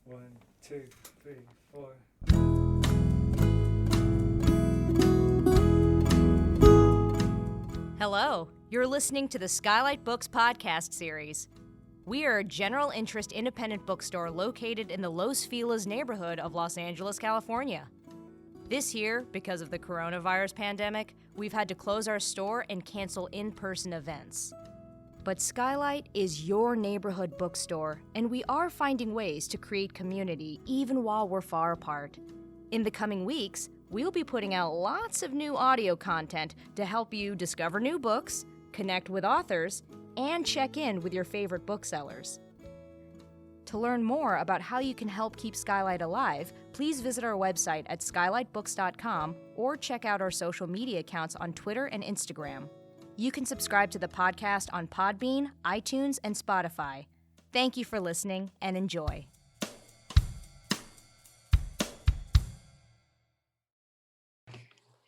One, two, three, four. Hello, you're listening to the SKYLIT Books podcast series. We are a general interest independent bookstore located in the Los Feliz neighborhood of Los Angeles, California. This year, because of the coronavirus pandemic, we've had to close our store and cancel in-person events. But SKYLIT is your neighborhood bookstore, and we are finding ways to create community even while we're far apart. In the coming weeks, we'll be putting out lots of new audio content to help you discover new books, connect with authors, and check in with your favorite booksellers. To learn more about how you can help keep SKYLIT alive, please visit our website at skylitbooks.com or check out our social media accounts on Twitter and Instagram. You can subscribe to the podcast on Podbean, iTunes, and Spotify. Thank you for listening and enjoy.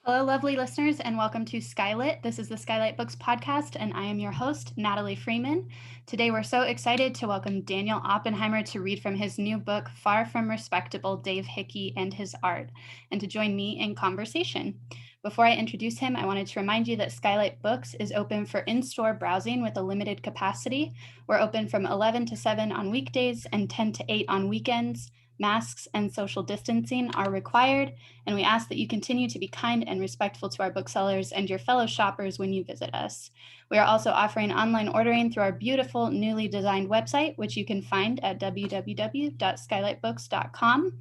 Hello, lovely listeners, and welcome to SKYLIT. This is the SKYLIT Books podcast, and I am your host, Natalie Freeman. Today, we're so excited to welcome Daniel Oppenheimer to read from his new book, Far From Respectable, Dave Hickey and His Art, and to join me in conversation. Before I introduce him, I wanted to remind you that SKYLIT Books is open for in-store browsing with a limited capacity. We're open from 11 to 7 on weekdays and 10 to 8 on weekends. Masks and social distancing are required, and we ask that you continue to be kind and respectful to our booksellers and your fellow shoppers when you visit us. We are also offering online ordering through our beautiful newly designed website, which you can find at www.skylitbooks.com.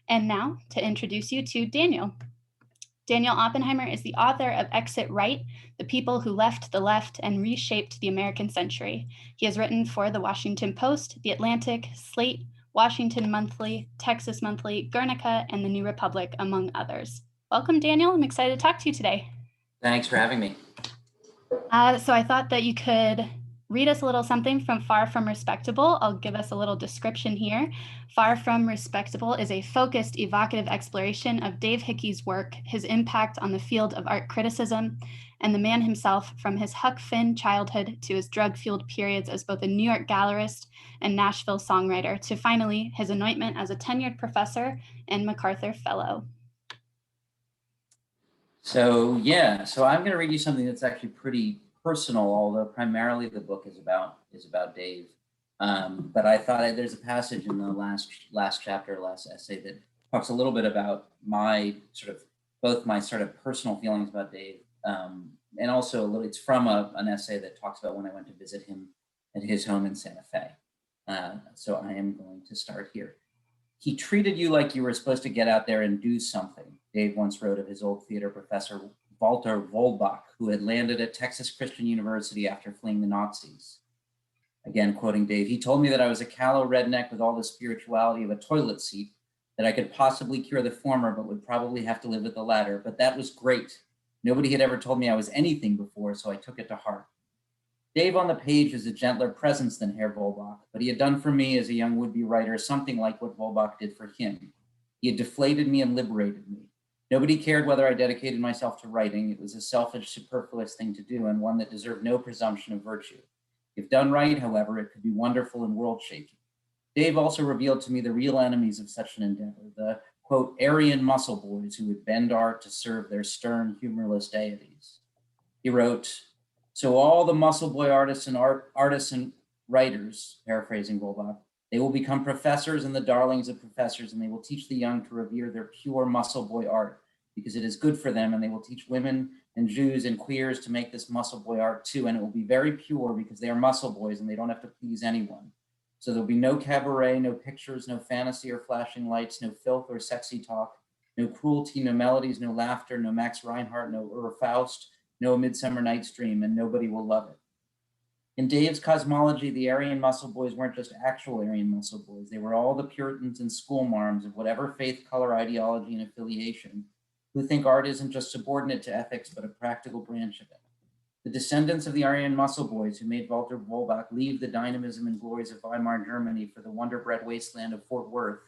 And now to introduce you to Daniel. Daniel Oppenheimer is the author of Exit Right, The People Who Left the Left and Reshaped the American Century. He has written for The Washington Post, The Atlantic, Slate, Washington Monthly, Texas Monthly, Guernica, and The New Republic, among others. Welcome, Daniel. I'm excited to talk to you today. Thanks for having me. So I thought that you could read us a little something from Far From Respectable. I'll give us a little description here. Far From Respectable is a focused, evocative exploration of Dave Hickey's work, his impact on the field of art criticism, and the man himself from his Huck Finn childhood to his drug-fueled periods as both a New York gallerist and Nashville songwriter, to finally his anointment as a tenured professor and MacArthur Fellow. So I'm going to read you something that's actually pretty personal, although primarily the book is about Dave. But I thought there's a passage in the last essay that talks a little bit about my both my personal feelings about Dave, and also it's from an essay that talks about when I went to visit him at his home in Santa Fe. So I am going to start here. He treated you like you were supposed to get out there and do something, Dave once wrote of his old theater professor, Walter Wohlbach, who had landed at Texas Christian University after fleeing the Nazis. Again, quoting Dave, he told me that I was a callow redneck with all the spirituality of a toilet seat, that I could possibly cure the former, but would probably have to live with the latter. But that was great. Nobody had ever told me I was anything before, so I took it to heart. Dave on the page is a gentler presence than Herr Wohlbach, but he had done for me as a young would-be writer something like what Wohlbach did for him. He had deflated me and liberated me. Nobody cared whether I dedicated myself to writing. It was a selfish, superfluous thing to do, and one that deserved no presumption of virtue. If done right, however, it could be wonderful and world-shaking. Dave also revealed to me the real enemies of such an endeavor, the, quote, Aryan muscle boys who would bend art to serve their stern, humorless deities. He wrote, so all the muscle boy artists and writers, paraphrasing Wohlbach, they will become professors and the darlings of professors, and they will teach the young to revere their pure muscle boy art because it is good for them, and they will teach women and Jews and queers to make this muscle boy art too, and it will be very pure because they are muscle boys and they don't have to please anyone. So there'll be no cabaret, no pictures, no fantasy or flashing lights, no filth or sexy talk, no cruelty, no melodies, no laughter, no Max Reinhardt, no Faust, no Midsummer Night's Dream, and nobody will love it. In Dave's cosmology, the Aryan muscle boys weren't just actual Aryan muscle boys. They were all the Puritans and schoolmarms of whatever faith, color, ideology, and affiliation who think art isn't just subordinate to ethics, but a practical branch of it. The descendants of the Aryan muscle boys who made Walter Wohlbach leave the dynamism and glories of Weimar Germany for the wonder-bred wasteland of Fort Worth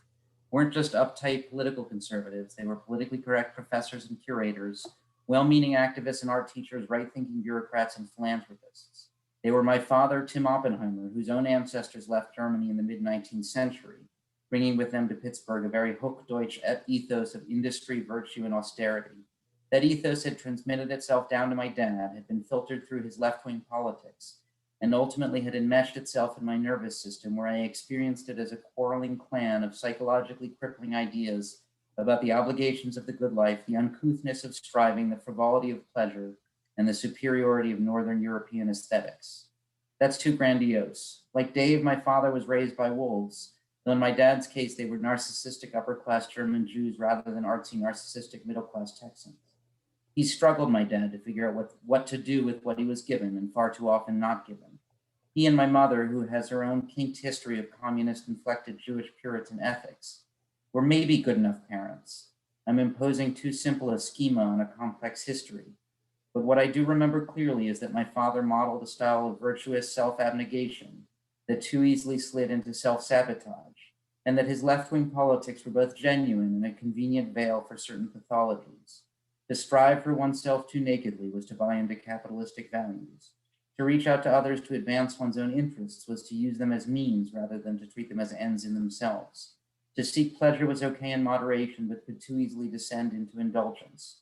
weren't just uptight political conservatives. They were politically correct professors and curators, well-meaning activists and art teachers, right-thinking bureaucrats and philanthropists. They were my father, Tim Oppenheimer, whose own ancestors left Germany in the mid-19th century, bringing with them to Pittsburgh a very Hochdeutsch ethos of industry, virtue, and austerity. That ethos had transmitted itself down to my dad, had been filtered through his left-wing politics, and ultimately had enmeshed itself in my nervous system, where I experienced it as a quarreling clan of psychologically crippling ideas about the obligations of the good life, the uncouthness of striving, the frivolity of pleasure, and the superiority of Northern European aesthetics. That's too grandiose. Like Dave, my father was raised by wolves, though in my dad's case, they were narcissistic upper-class German Jews rather than artsy narcissistic middle-class Texans. He struggled, my dad, to figure out what to do with what he was given, and far too often not given. He and my mother, who has her own kinked history of communist-inflected Jewish Puritan ethics, were maybe good enough parents. I'm imposing too simple a schema on a complex history. But what I do remember clearly is that my father modeled a style of virtuous self-abnegation that too easily slid into self-sabotage, and that his left-wing politics were both genuine and a convenient veil for certain pathologies. To strive for oneself too nakedly was to buy into capitalistic values. To reach out to others to advance one's own interests was to use them as means rather than to treat them as ends in themselves. To seek pleasure was okay in moderation, but could too easily descend into indulgence.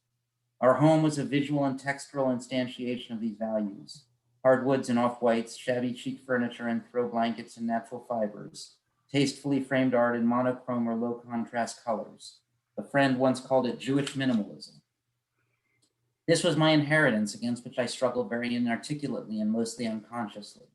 Our home was a visual and textural instantiation of these values. Hardwoods and off-whites, shabby chic furniture and throw blankets and natural fibers, tastefully framed art in monochrome or low contrast colors. A friend once called it Jewish minimalism. This was my inheritance against which I struggled very inarticulately and mostly unconsciously,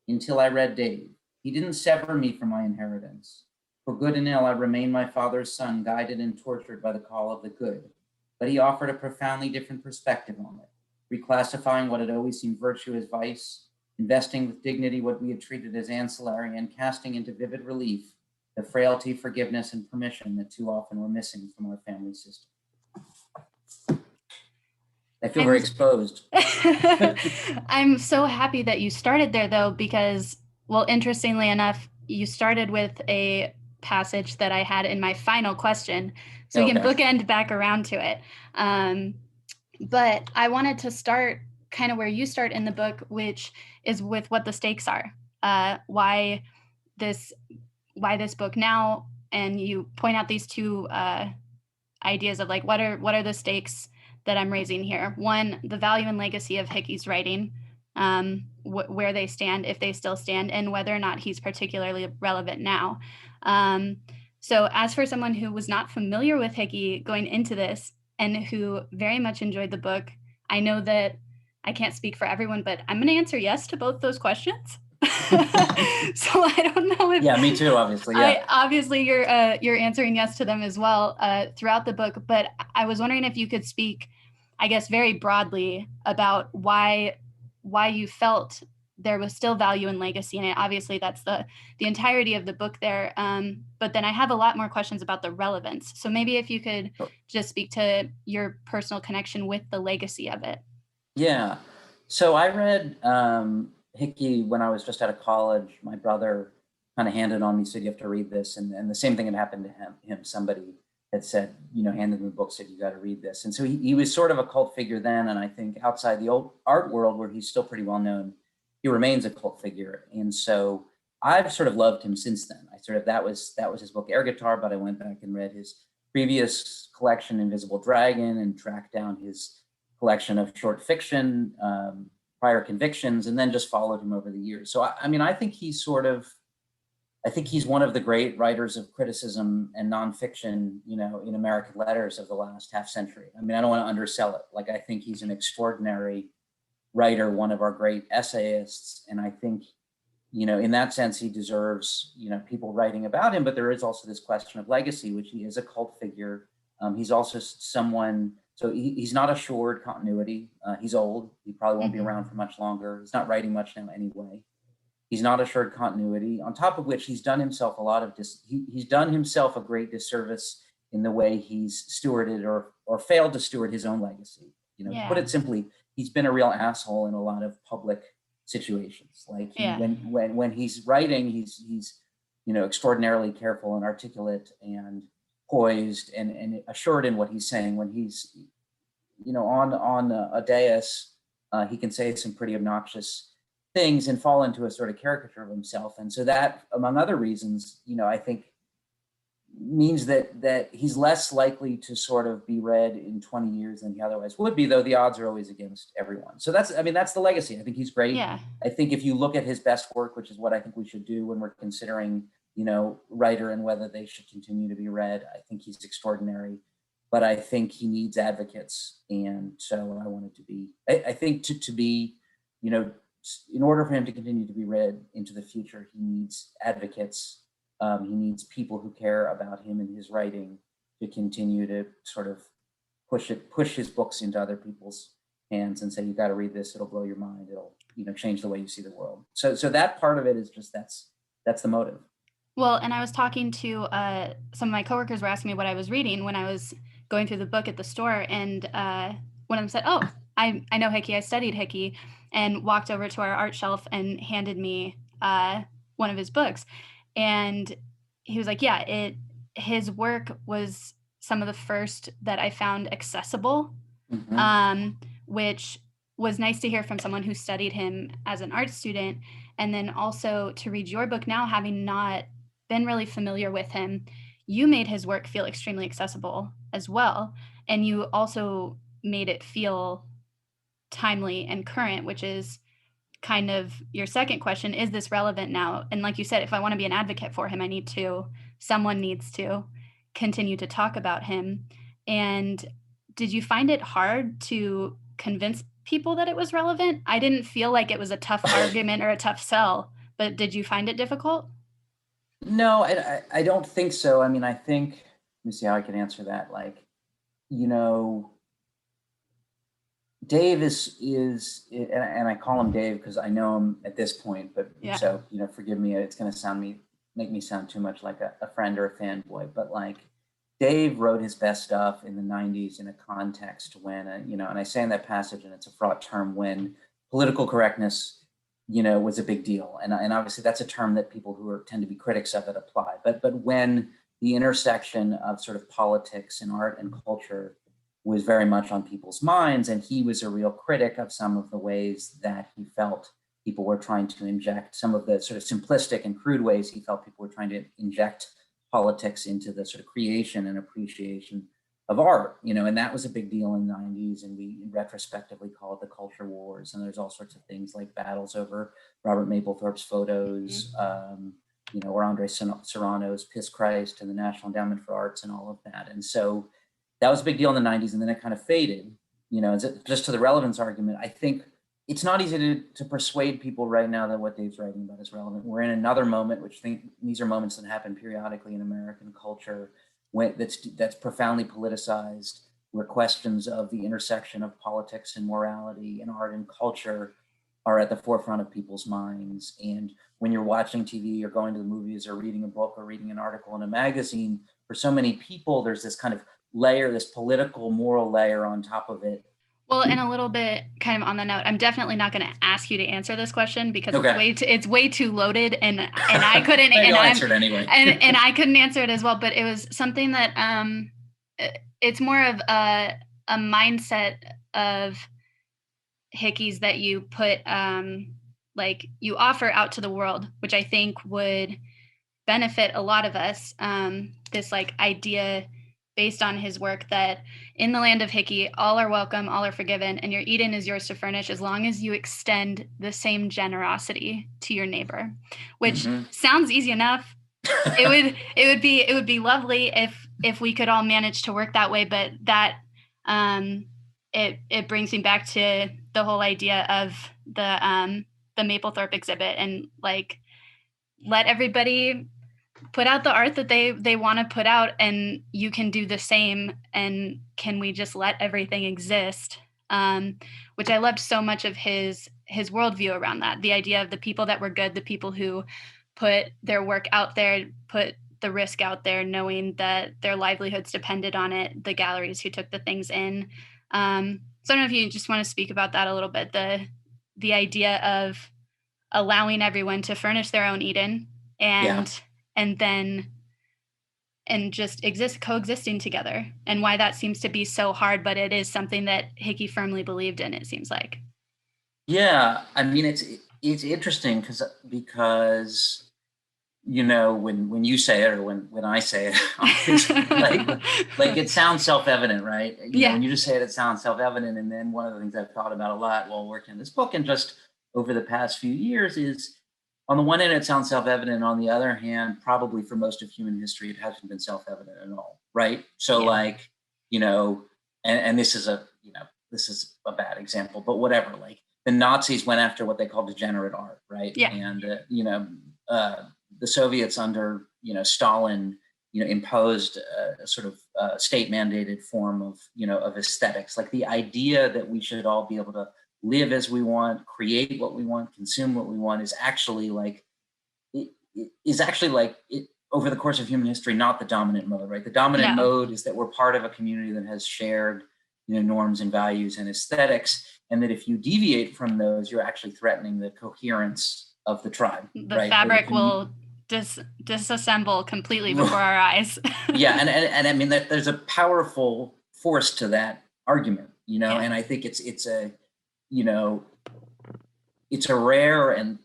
until I read Dave. He didn't sever me from my inheritance. For good and ill, I remained my father's son, guided and tortured by the call of the good. But he offered a profoundly different perspective on it, reclassifying what had always seemed virtue as vice, investing with dignity what we had treated as ancillary, and casting into vivid relief the frailty, forgiveness, and permission that too often were missing from our family system. I feel very exposed. I'm so happy that you started there, though, because, well, interestingly enough, you started with a passage that I had in my final question, so we can bookend back around to it. But I wanted to start kind of where you start in the book, which is with what the stakes are. Why this book now? And you point out these two ideas of like, what are the stakes that I'm raising here? One, the value and legacy of Hickey's writing, where they stand, if they still stand, and whether or not he's particularly relevant now. So as for someone who was not familiar with Hickey going into this and who very much enjoyed the book, I know that I can't speak for everyone, but I'm going to answer yes to both those questions. So I don't know if... Yeah, me too, obviously. Yeah. Obviously, you're answering yes to them as well throughout the book, but I was wondering if you could speak, I guess, very broadly about why you felt there was still value in legacy. And obviously that's the entirety of the book there. But then I have a lot more questions about the relevance. So maybe if you could just speak to your personal connection with the legacy of it. Yeah. So I read Hickey when I was just out of college. My brother kind of handed on me, said, you have to read this. And the same thing had happened to him. Somebody had said, handed him the book, said, you got to read this. And so he was sort of a cult figure then. And I think outside the old art world, where he's still pretty well known, he remains a cult figure. And so I've sort of loved him since then. That was his book, Air Guitar, but I went back and read his previous collection, Invisible Dragon, and tracked down his collection of short fiction, Prior Convictions, and then just followed him over the years. So I think he's one of the great writers of criticism and nonfiction, in American letters of the last half century. I don't want to undersell it. Like, I think he's an extraordinary writer, one of our great essayists. And I think, in that sense, he deserves, people writing about him. But there is also this question of legacy, which he is a cult figure. He's also someone, so he's not assured continuity. He's old. He probably won't be around for much longer. He's not writing much now anyway. He's not assured continuity, on top of which he's done himself he's done himself a great disservice in the way he's stewarded or failed to steward his own legacy. To put it simply, he's been a real asshole in a lot of public situations. Like when he's writing, he's extraordinarily careful and articulate and poised and assured in what he's saying. When he's on a dais, he can say some pretty obnoxious things and fall into a sort of caricature of himself. And so that, among other reasons, I think means that he's less likely to sort of be read in 20 years than he otherwise would be, though the odds are always against everyone. So that's the legacy. I think he's great. Yeah. I think if you look at his best work, which is what I think we should do when we're considering, writer and whether they should continue to be read, I think he's extraordinary. But I think he needs advocates. And so I wanted to be, I think to be, in order for him to continue to be read into the future, he needs advocates. He needs people who care about him and his writing to continue to sort of push his books into other people's hands and say, you got to read this, it'll blow your mind, it'll, change the way you see the world. So that part of it is just, that's the motive. Well, and I was talking to some of my coworkers were asking me what I was reading when I was going through the book at the store. And one of them said, oh, I know Hickey, I studied Hickey, and walked over to our art shelf and handed me one of his books. And he was like, yeah, his work was some of the first that I found accessible, which was nice to hear from someone who studied him as an art student. And then also to read your book now, having not been really familiar with him, you made his work feel extremely accessible as well. And you also made it feel timely and current, which is kind of your second question. Is this relevant now? And like you said, if I want to be an advocate for him, someone needs to continue to talk about him. And did you find it hard to convince people that it was relevant? I didn't feel like it was a tough argument or a tough sell, but did you find it difficult? No, I don't think so. I mean, I think, let me see how I can answer that. Like, Dave is, and I call him Dave because I know him at this point, but yeah. So, forgive me, it's going to make me sound too much like a friend or a fanboy, but like Dave wrote his best stuff in the 90s in a context when, and I say in that passage, and it's a fraught term, when political correctness, was a big deal. And obviously that's a term that people who tend to be critics of it apply. But when the intersection of sort of politics and art and culture was very much on people's minds, and he was a real critic of some of the ways that he felt people were trying to inject, some of the sort of simplistic and crude ways he felt people were trying to inject politics into the sort of creation and appreciation of art, and that was a big deal in the 90s, and we retrospectively call it the culture wars, and there's all sorts of things like battles over Robert Mapplethorpe's photos, or Andre Serrano's Piss Christ and the National Endowment for Arts and all of that. And so that was a big deal in the 90s, and then it kind of faded. Just to the relevance argument, I think it's not easy to persuade people right now that what Dave's writing about is relevant. We're in another moment, these are moments that happen periodically in American culture that's profoundly politicized, where questions of the intersection of politics and morality and art and culture are at the forefront of people's minds. And when you're watching TV or going to the movies or reading a book or reading an article in a magazine, for so many people, there's this kind of layer, this political moral layer on top of it. Well, and a little bit kind of on the note, I'm definitely not going to ask you to answer this question because it's way too loaded, and I couldn't answer it anyway. and I couldn't answer it as well. But it was something that it's more of a mindset of Hickey's that you put like you offer out to the world, which I think would benefit a lot of us. This like idea based on his work that in the land of Hickey, all are welcome, all are forgiven, and your Eden is yours to furnish as long as you extend the same generosity to your neighbor, which sounds easy enough. It would be lovely if we could all manage to work that way, but that it brings me back to the whole idea of the Mapplethorpe exhibit, and like let everybody put out the art that they want to put out, and you can do the same. And can we just let everything exist? Which I loved so much of his worldview around that. The idea of the people that were good, the people who put their work out there, put the risk out there, knowing that their livelihoods depended on it, the galleries who took the things in. So I don't know if you just want to speak about that a little bit, the idea of allowing everyone to furnish their own Eden and then just coexisting together, and why that seems to be so hard, but it is something that Hickey firmly believed in, it seems like. Yeah, I mean, it's interesting because you know, when you say it or when I say it, it's like it sounds self-evident, right? You know, when you just say it, it sounds self-evident. And then one of the things I've thought about a lot while working on this book and just over the past few years is, on the one hand, it sounds self-evident. On the other hand, probably for most of human history, it hasn't been self-evident at all, right? So like, you know, and this is this is a bad example, but whatever, like the Nazis went after what they called degenerate art, right? And, you know, the Soviets under, you know, Stalin, you know, imposed a sort of state mandated form of, you know, of aesthetics. Like the idea that we should all be able to live as we want, create what we want, consume what we want is actually like, over the course of human history, not the dominant mode, right? The dominant mode is that we're part of a community that has shared, you know, norms and values and aesthetics. And that if you deviate from those, you're actually threatening the coherence of the tribe. The fabric will disassemble completely before our eyes. And I mean that there's a powerful force to that argument, you know, and I think it's a, you know, it's a rare and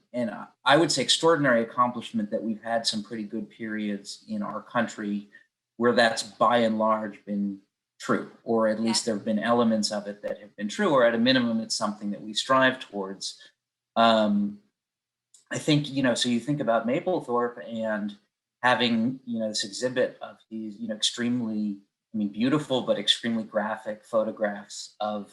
I would say extraordinary accomplishment that we've had some pretty good periods in our country where that's by and large been true, or at least there have been elements of it that have been true, or at a minimum, it's something that we strive towards. I think, you know, so you think about Mapplethorpe and having, you know, this exhibit of these, you know, extremely, I mean, beautiful, but extremely graphic photographs of,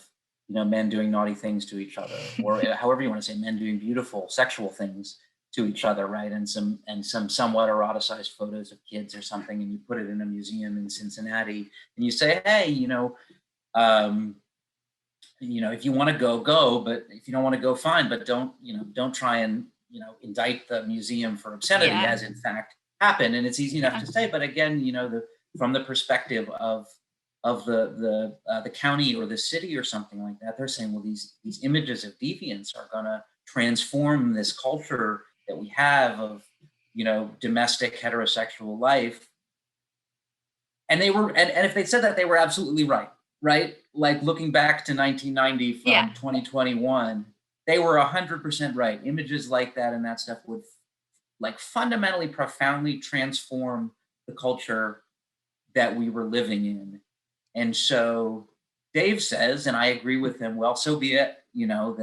you know, men doing naughty things to each other, or however you want to say, men doing beautiful sexual things to each other, right? And some somewhat eroticized photos of kids or something, and you put it in a museum in Cincinnati, and you say, hey, you know, if you want to go, but if you don't want to go, fine, but don't try and, you know, indict the museum for obscenity, as in fact happened. And it's easy enough to say, but again, you know, from the perspective of the county or the city or something like that, they're saying, well, these images of deviance are going to transform this culture that we have of, you know, domestic heterosexual life. And they were, and if they said that, they were absolutely right, right? Like looking back to 1990 from 2021, they were 100% right. Images like that and that stuff would like fundamentally, profoundly transform the culture that we were living in. And so Dave says, and I agree with him, well, so be it, you know,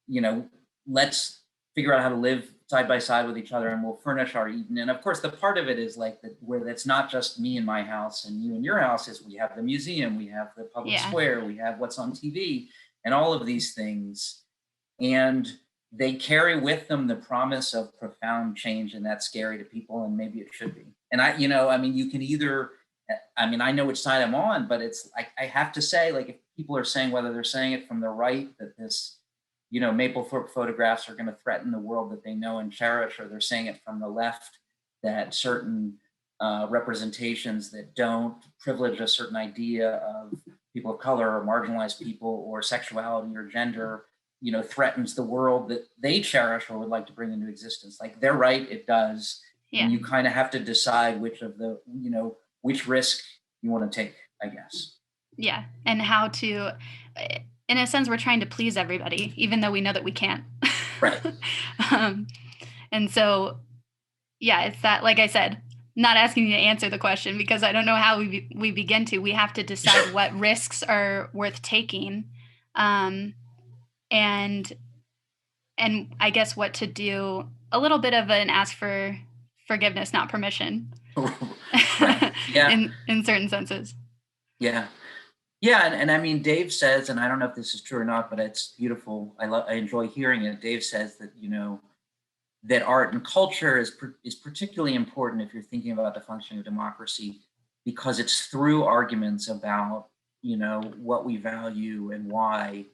you know, let's figure out how to live side by side with each other and we'll furnish our Eden. And of course, the part of it is like that, where that's not just me and my house and you and your house, is we have the museum, we have the public square, we have what's on TV and all of these things. And they carry with them the promise of profound change, and that's scary to people, and maybe it should be. And I, you know, I mean, you can either, I mean, I know which side I'm on, but it's like, I have to say, like, if people are saying, whether they're saying it from the right, that this, you know, Mapplethorpe photographs are going to threaten the world that they know and cherish, or they're saying it from the left, that certain representations that don't privilege a certain idea of people of color or marginalized people or sexuality or gender, you know, threatens the world that they cherish or would like to bring into existence. Like, they're right, it does. And you kind of have to decide which of the, you know, which risk you want to take, I guess. Yeah. And how to, in a sense, we're trying to please everybody, even though we know that we can't. Right. And so, yeah, it's that, like I said, not asking you to answer the question because I don't know how we begin to. We have to decide what risks are worth taking. And I guess what to do, a little bit of an ask for forgiveness, not permission. Right. Yeah. in certain senses. Yeah. Yeah. And I mean, Dave says, and I don't know if this is true or not, but it's beautiful. I enjoy hearing it. Dave says that, you know, that art and culture is particularly important if you're thinking about the functioning of democracy, because it's through arguments about, you know, what we value and why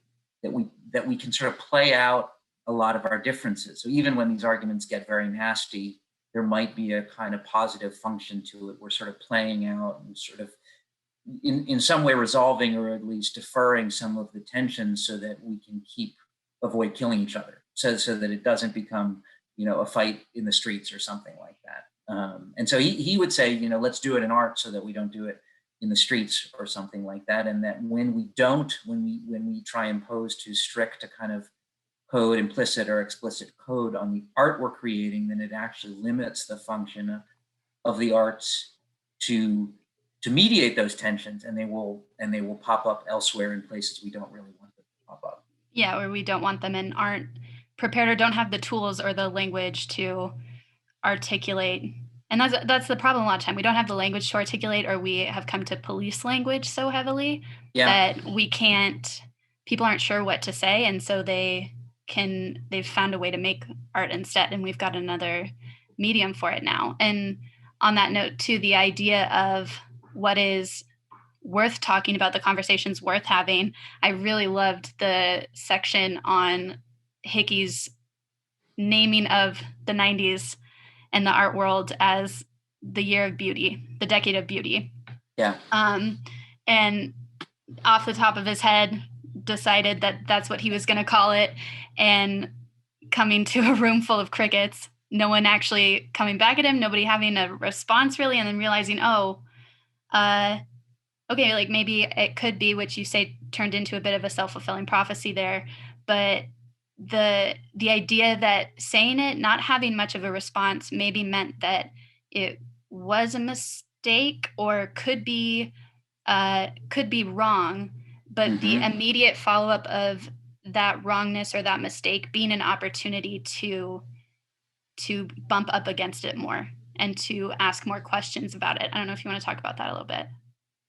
that we can sort of play out a lot of our differences. So even when these arguments get very nasty, there might be a kind of positive function to it. We're sort of playing out and sort of in some way resolving, or at least deferring some of the tensions so that we can avoid killing each other. So that it doesn't become, you know, a fight in the streets or something like that. And so he would say, you know, let's do it in art so that we don't do it in the streets or something like that. And that when we try and impose too strict a kind of code, implicit or explicit code on the art we're creating, then it actually limits the function of the arts to mediate those tensions, and they will pop up elsewhere in places we don't really want them to pop up. Yeah, or we don't want them and aren't prepared or don't have the tools or the language to articulate. And that's the problem a lot of time. We don't have the language to articulate, or we have come to police language so heavily that people aren't sure what to say. And so they've found a way to make art instead. And we've got another medium for it now. And on that note too, the idea of what is worth talking about, the conversations worth having. I really loved the section on Hickey's naming of the 90s and the art world as the year of beauty, the decade of beauty. Yeah. And off the top of his head, decided that that's what he was going to call it. And coming to a room full of crickets, no one actually coming back at him, nobody having a response really, and then realizing, okay, like maybe it could be, which you say turned into a bit of a self-fulfilling prophecy there, but the idea that saying it, not having much of a response, maybe meant that it was a mistake or could be wrong, but the immediate follow-up of that wrongness or that mistake being an opportunity to bump up against it more and to ask more questions about it. I don't know if you want to talk about that a little bit.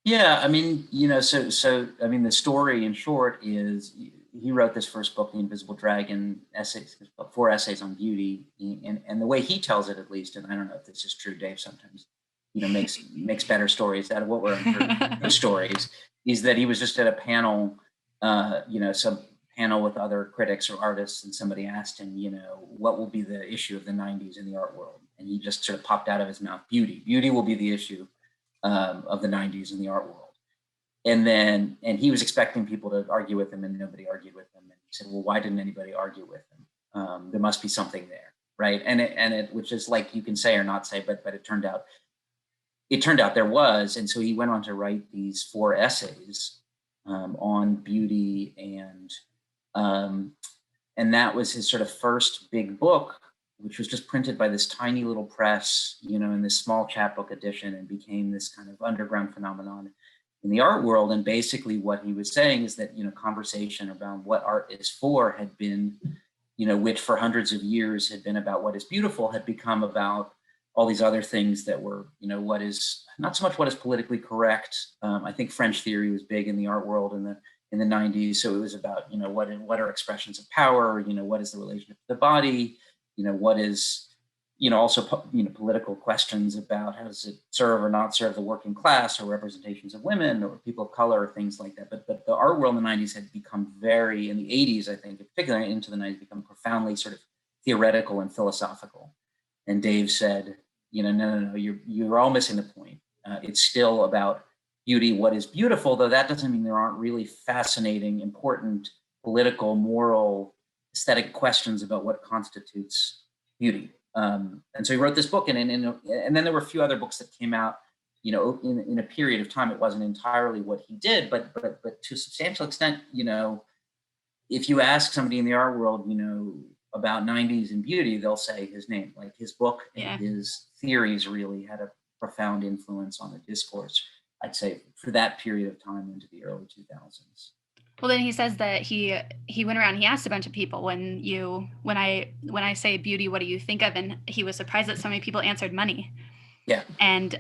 Yeah, I mean, so I mean, the story in short is he wrote this first book, The Invisible Dragon, essays, 4 essays on beauty, and the way he tells it, at least, and I don't know if this is true, Dave sometimes, makes better stories out of what were good stories, is that he was just at a panel, some panel with other critics or artists, and somebody asked him, what will be the issue of the 90s in the art world? And he just sort of popped out of his mouth, beauty. Beauty will be the issue of the 90s in the art world. And he was expecting people to argue with him, and nobody argued with him. And he said, well, why didn't anybody argue with him? There must be something there, right? And it which is like you can say or not say, but it turned out there was. And so he went on to write these 4 essays on beauty, and that was his sort of first big book, which was just printed by this tiny little press, in this small chapbook edition, and became this kind of underground phenomenon in the art world. And basically what he was saying is that, conversation around what art is for had been, which for hundreds of years had been about what is beautiful, had become about all these other things that were, what is not so much what is politically correct. I think French theory was big in the art world in the 90s. So it was about, what are expressions of power, what is the relationship to the body, what is, also, political questions about how does it serve or not serve the working class, or representations of women or people of color, or things like that. But the art world in the 90s had become in the 80s, I think, particularly into the 90s, become profoundly sort of theoretical and philosophical. And Dave said, no, you're all missing the point. It's still about beauty, what is beautiful, though that doesn't mean there aren't really fascinating, important, political, moral, aesthetic questions about what constitutes beauty. And so he wrote this book, and then there were a few other books that came out, in a period of time. It wasn't entirely what he did, but to a substantial extent, if you ask somebody in the art world, about 90s and beauty, they'll say his name. Like his book and his theories really had a profound influence on the discourse, I'd say, for that period of time into the early 2000s. Well, then he says that he went around, he asked a bunch of people, when I say beauty, what do you think of? And he was surprised that so many people answered money. Yeah. And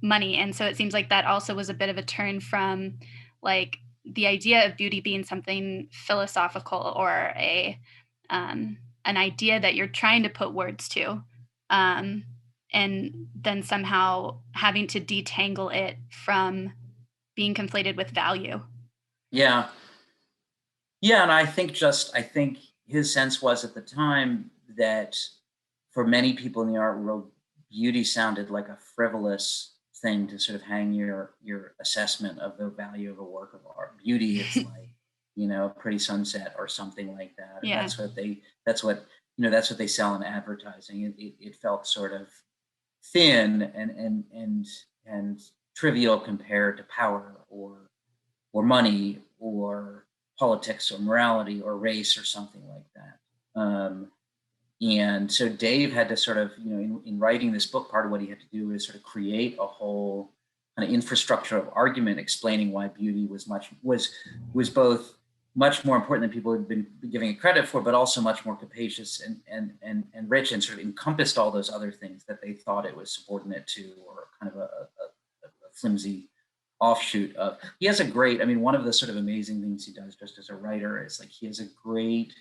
money. And so it seems like that also was a bit of a turn from like the idea of beauty being something philosophical or an idea that you're trying to put words to. And then somehow having to detangle it from being conflated with value. Yeah. And I think his sense was at the time that for many people in the art world, beauty sounded like a frivolous thing to sort of hang your assessment of the value of a work of art. Beauty is like, a pretty sunset or something like that. Yeah. That's what they sell in advertising. It felt sort of thin and trivial compared to power or money or politics or morality or race or something like that. And so Dave had to sort of, in writing this book, part of what he had to do is sort of create a whole kind of infrastructure of argument explaining why beauty was both much more important than people had been giving it credit for, but also much more capacious and rich, and sort of encompassed all those other things that they thought it was subordinate to, or kind of a flimsy offshoot of. He has a great, one of the sort of amazing things he does just as a writer is like, he has a great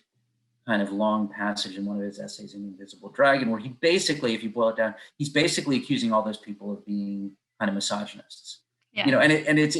kind of long passage in one of his essays in Invisible Dragon, where he basically, if you boil it down, he's basically accusing all those people of being kind of misogynists. Yeah. And it's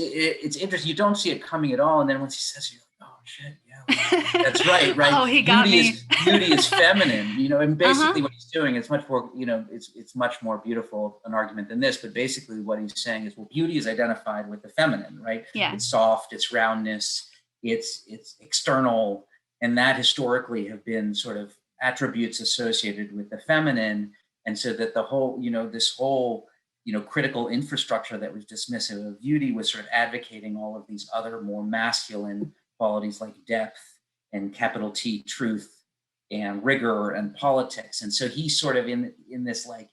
interesting. You don't see it coming at all, and then once he says it, you're like, oh shit, yeah, that's right. Oh, he got me. Beauty is feminine, and basically what he's doing is much more, it's much more beautiful an argument than this. But basically, what he's saying is, well, beauty is identified with the feminine, right? Yeah. It's soft, it's roundness, it's external. And that historically have been sort of attributes associated with the feminine. And so that the whole, this whole, critical infrastructure that was dismissive of beauty was sort of advocating all of these other more masculine qualities like depth and capital T, truth and rigor and politics. And so he's sort of in this, like,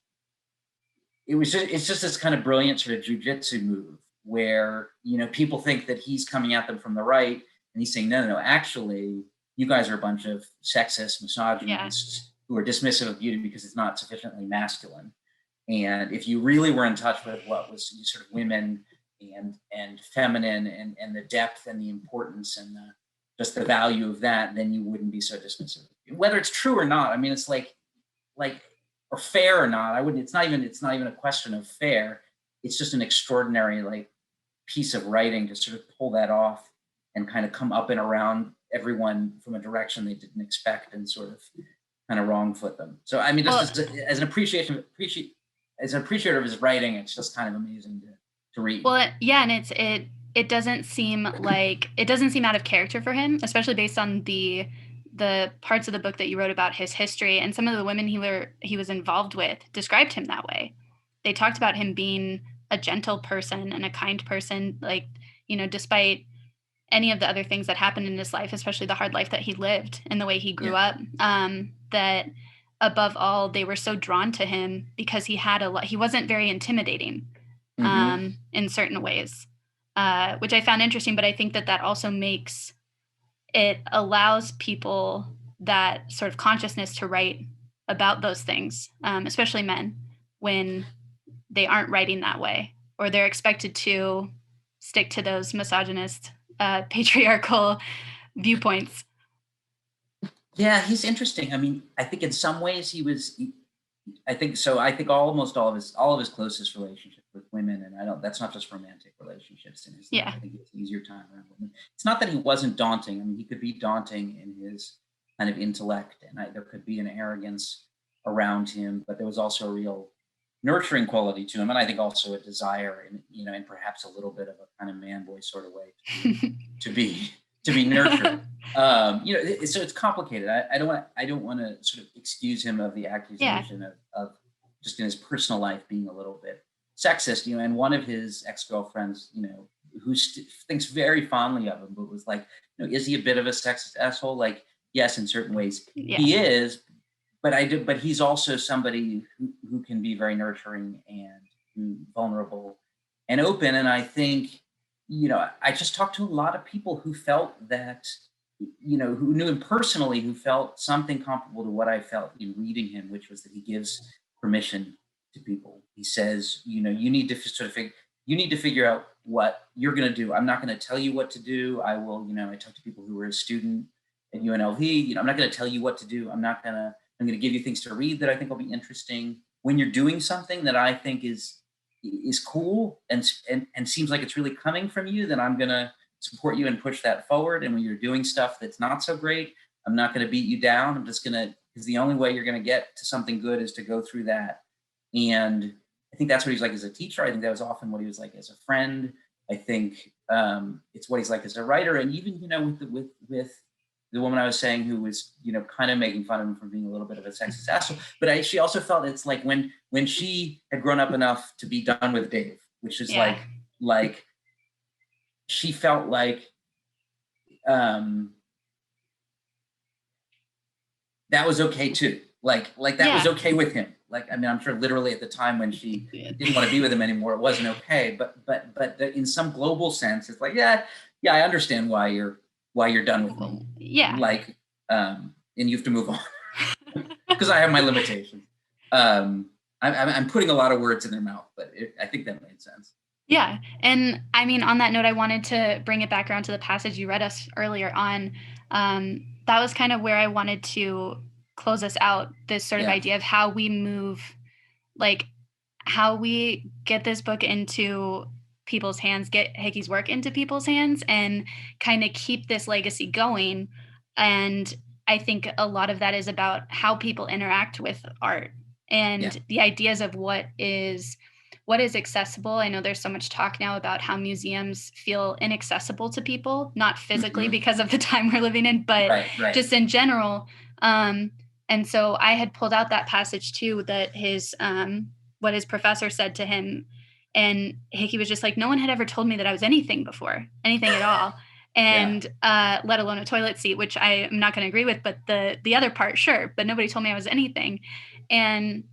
it's just this kind of brilliant sort of jujitsu move where, people think that he's coming at them from the right, and he's saying, no, actually, you guys are a bunch of sexist misogynists who are dismissive of beauty because it's not sufficiently masculine. And if you really were in touch with what was sort of women and feminine and the depth and the importance and just the value of that, then you wouldn't be so dismissive. Whether it's true or not, it's like, or fair or not, it's not even a question of fair. It's just an extraordinary, like, piece of writing to sort of pull that off and kind of come up and around everyone from a direction they didn't expect and sort of kind of wrong foot them. So as an appreciator of his writing, it's just kind of amazing to read. Well, yeah, and it doesn't seem out of character for him, especially based on the parts of the book that you wrote about his history, and some of the women he was involved with described him that way. They talked about him being a gentle person and a kind person, like, despite any of the other things that happened in his life, especially the hard life that he lived and the way he grew up, that above all, they were so drawn to him because he wasn't very intimidating in certain ways, which I found interesting. But I think that also allows people that sort of consciousness to write about those things, especially men, when they aren't writing that way, or they're expected to stick to those misogynist patriarchal viewpoints. Yeah, he's interesting. I think in some ways I think almost all of his closest relationships with women, and that's not just romantic relationships in his life. I think it's an easier time around women. It's not that he wasn't daunting. He could be daunting in his kind of intellect, and there could be an arrogance around him, but there was also a real nurturing quality to him, and I think also a desire, and perhaps a little bit of a kind of man boy sort of way to be nurtured. So it's complicated. I don't want to sort of excuse him of the accusation of just in his personal life being a little bit sexist. And one of his ex-girlfriends, who thinks very fondly of him, but was like, is he a bit of a sexist asshole? Like, yes, in certain ways he is. But he's also somebody who can be very nurturing and vulnerable and open. And I think, I just talked to a lot of people who felt that, who knew him personally, who felt something comparable to what I felt in reading him, which was that he gives permission to people. He says, you need to figure out what you're going to do. I'm not going to tell you what to do. I will, I talked to people who were a student at UNLV. I'm not going to tell you what to do. I'm going to give you things to read that I think will be interesting. When you're doing something that I think is cool and seems like it's really coming from you, then I'm going to support you and push that forward. And when you're doing stuff that's not so great, I'm not going to beat you down. I'm just going to, because the only way you're going to get to something good is to go through that. And I think that's what he's like as a teacher. I think that was often what he was like as a friend. I think it's what he's like as a writer. And even, with the woman I was saying who was, kind of making fun of him for being a little bit of a sexist asshole. But she also felt it's like when she had grown up enough to be done with Dave, which is like she felt like that was okay too. Like that was okay with him. Like, I mean, I'm sure literally at the time when she didn't want to be with him anymore, it wasn't okay. But in some global sense, it's like, yeah, I understand why you're done with me. Yeah. Like, and you have to move on because I have my limitations. I'm putting a lot of words in their mouth, but I think that made sense. Yeah. And I mean, on that note, I wanted to bring it back around to the passage you read us earlier on. That was kind of where I wanted to close us out, this sort of idea of how we move, like how we get this book into people's hands, get Hickey's work into people's hands, and kind of keep this legacy going. And I think a lot of that is about how people interact with art and the ideas of what is accessible. I know there's so much talk now about how museums feel inaccessible to people, not physically because of the time we're living in, but just in general. And so I had pulled out that passage too, that his what his professor said to him, and Hickey was just like, no one had ever told me that I was anything before, anything at all. And let alone a toilet seat, which I am not going to agree with, but the other part, sure, but nobody told me I was anything. And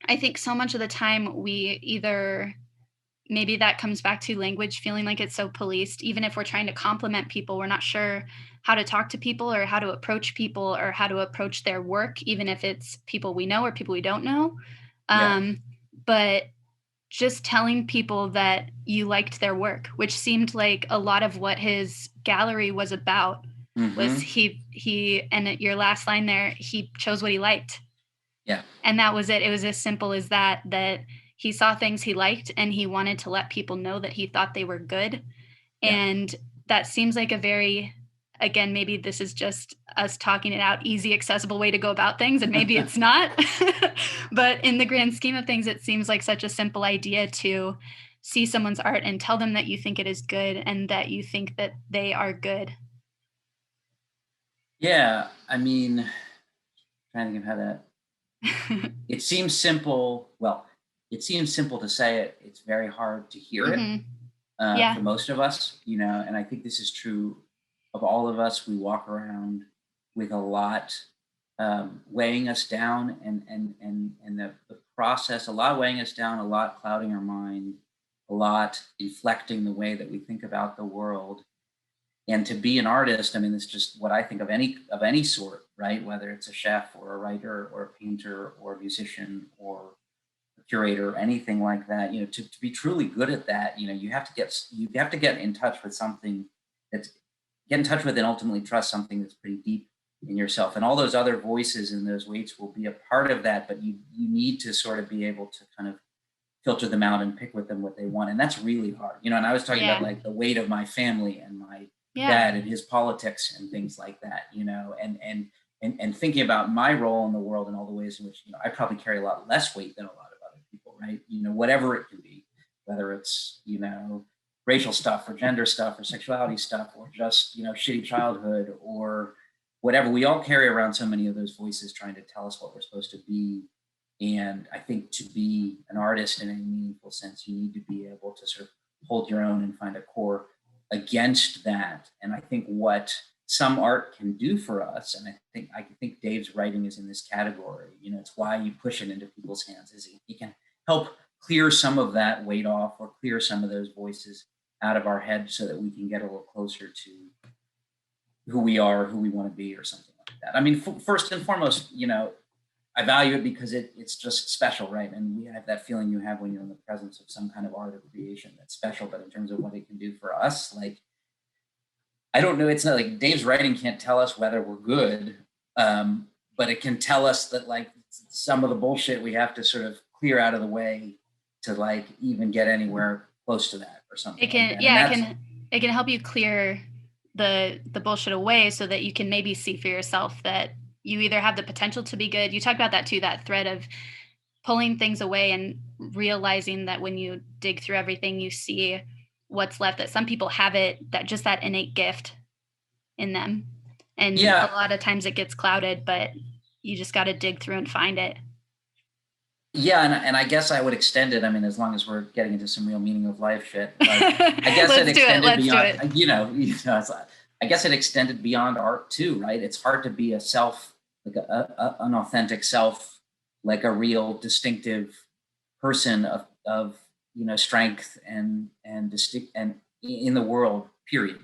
I think so much of the time we either, maybe that comes back to language feeling like it's so policed. Even if we're trying to compliment people, we're not sure how to talk to people or how to approach people or how to approach their work, even if it's people we know or people we don't know. But just telling people that you liked their work, which seemed like a lot of what his gallery was about, was he, and at your last line there, he chose what he liked. Yeah. And that was it. It was as simple as that he saw things he liked and he wanted to let people know that he thought they were good. Yeah. And that seems like a very, again, maybe this is just us talking it out, easy, accessible way to go about things. And maybe it's not, but in the grand scheme of things, it seems like such a simple idea to see someone's art and tell them that you think it is good and that you think that they are good. Yeah. I mean, trying to think of how that, it seems simple. Well, it seems simple to say it. It's very hard to hear it for most of us, you know, and I think this is true of all of us. We walk around with a lot weighing us down and the process, a lot weighing us down, a lot clouding our mind, a lot inflecting the way that we think about the world. And to be an artist, I mean, it's just what I think of any sort, right? Whether it's a chef or a writer or a painter or a musician or a curator or anything like that, you know, to be truly good at that, you know, you have to get in touch with something get in touch with and ultimately trust something that's pretty deep in yourself. And all those other voices and those weights will be a part of that, but you need to sort of be able to kind of filter them out and pick with them what they want. And that's really hard, you know, and I was talking about like the weight of my family and my dad and his politics and things like that, you know, and thinking about my role in the world and all the ways in which, you know, I probably carry a lot less weight than a lot of other people, right? You know, whatever it can be, whether it's, you know, racial stuff or gender stuff or sexuality stuff or just, you know, shitty childhood or whatever. We all carry around so many of those voices trying to tell us what we're supposed to be. And I think to be an artist in a meaningful sense, you need to be able to sort of hold your own and find a core against that. And I think what some art can do for us, and I think Dave's writing is in this category, you know, it's why you push it into people's hands, is he can help clear some of that weight off or clear some of those voices out of our head so that we can get a little closer to who we are, who we want to be or something like that. I mean, first and foremost, you know, I value it because it's just special, right? And we have that feeling you have when you're in the presence of some kind of art or creation that's special, but in terms of what it can do for us, like, I don't know, it's not like Dave's writing can't tell us whether we're good, but it can tell us that like some of the bullshit we have to sort of clear out of the way to like even get anywhere close to that or something. It can, like it can help you clear the bullshit away so that you can maybe see for yourself that you either have the potential to be good. You talked about that too, that thread of pulling things away and realizing that when you dig through everything, you see what's left, that some people have it, that just that innate gift in them. And a lot of times it gets clouded, but you just got to dig through and find it. Yeah, and I guess I would extend it. I mean, as long as we're getting into some real meaning of life shit, like, I guess I'd extend it beyond. You know, I guess it extended beyond art too, right? It's hard to be a self, like an authentic self, like a real distinctive person of strength and distinct and in the world, period,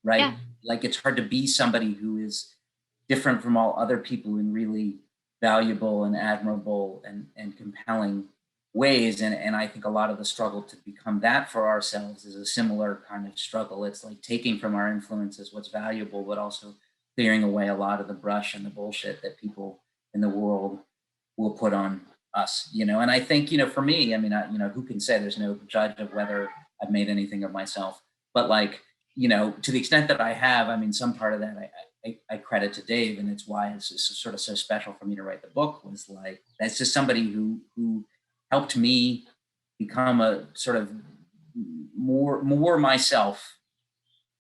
right? Yeah. Like it's hard to be somebody who is different from all other people in really valuable and admirable and compelling ways. And I think a lot of the struggle to become that for ourselves is a similar kind of struggle. It's like taking from our influences what's valuable, but also clearing away a lot of the brush and the bullshit that people in the world will put on us, And I think, for me, I mean, who can say? There's no judge of whether I've made anything of myself, but like, to the extent that I have, I mean, some part of that I credit to Dave, and it's why it's sort of so special for me to write the book. Was like, that's just somebody who helped me become a sort of more myself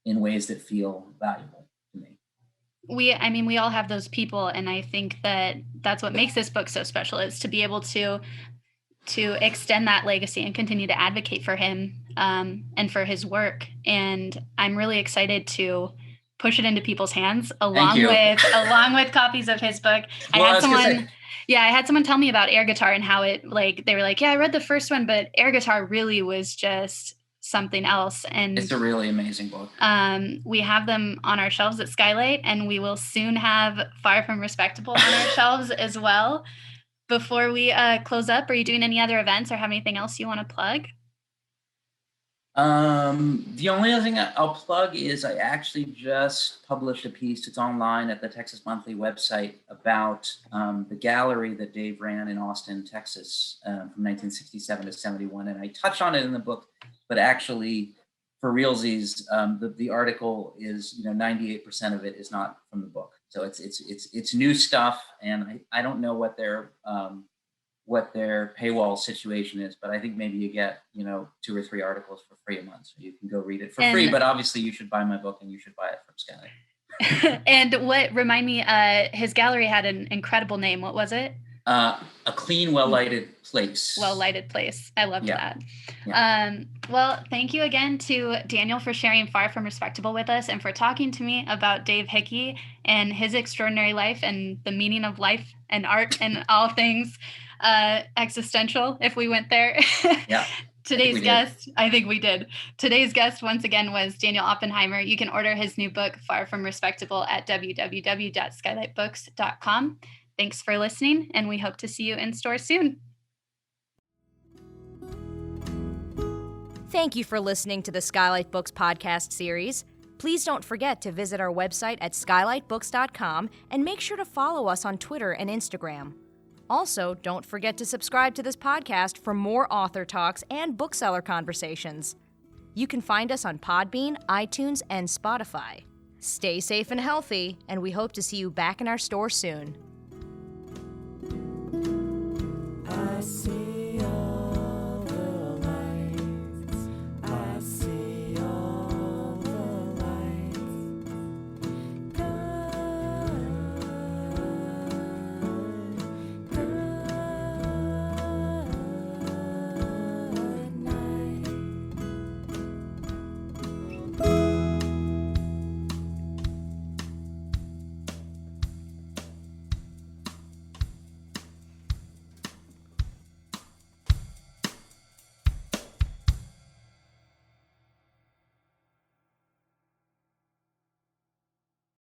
in ways that feel valuable to me. We all have those people, and I think that that's what makes this book so special, is to be able to extend that legacy and continue to advocate for him and for his work. And I'm really excited to push it into people's hands along with copies of his book. I had someone tell me about air guitar and how it, like, they were like, yeah, I read the first one, but air guitar really was just something else. And it's a really amazing book. We have them on our shelves at SKYLIT, and we will soon have Far From Respectable on our shelves as well. Before we close up, are you doing any other events or have anything else you want to plug? The only other thing I'll plug is I actually just published a piece. It's online at the Texas Monthly website about the gallery that Dave ran in Austin, Texas, from 1967 to 71. And I touch on it in the book, but actually for realsies, the article is, 98% of it is not from the book. So it's new stuff. And I don't know what their paywall situation is, but I think maybe you get, 2 or 3 articles for free a month. So you can go read it for free, but obviously you should buy my book and you should buy it from SKYLIT. And remind me, his gallery had an incredible name. What was it? A clean, well-lighted place. Well-lighted place. I loved that. Yeah. Well, thank you again to Daniel for sharing Far From Respectable with us and for talking to me about Dave Hickey and his extraordinary life and the meaning of life and art and all things existential, if we went there. Yeah. Today's guest, I think we did. Today's guest, once again, was Daniel Oppenheimer. You can order his new book, Far From Respectable, at www.skylitbooks.com. Thanks for listening, and we hope to see you in store soon. Thank you for listening to the SKYLIT Books podcast series. Please don't forget to visit our website at skylitbooks.com and make sure to follow us on Twitter and Instagram. Also, don't forget to subscribe to this podcast for more author talks and bookseller conversations. You can find us on Podbean, iTunes, and Spotify. Stay safe and healthy, and we hope to see you back in our store soon. I see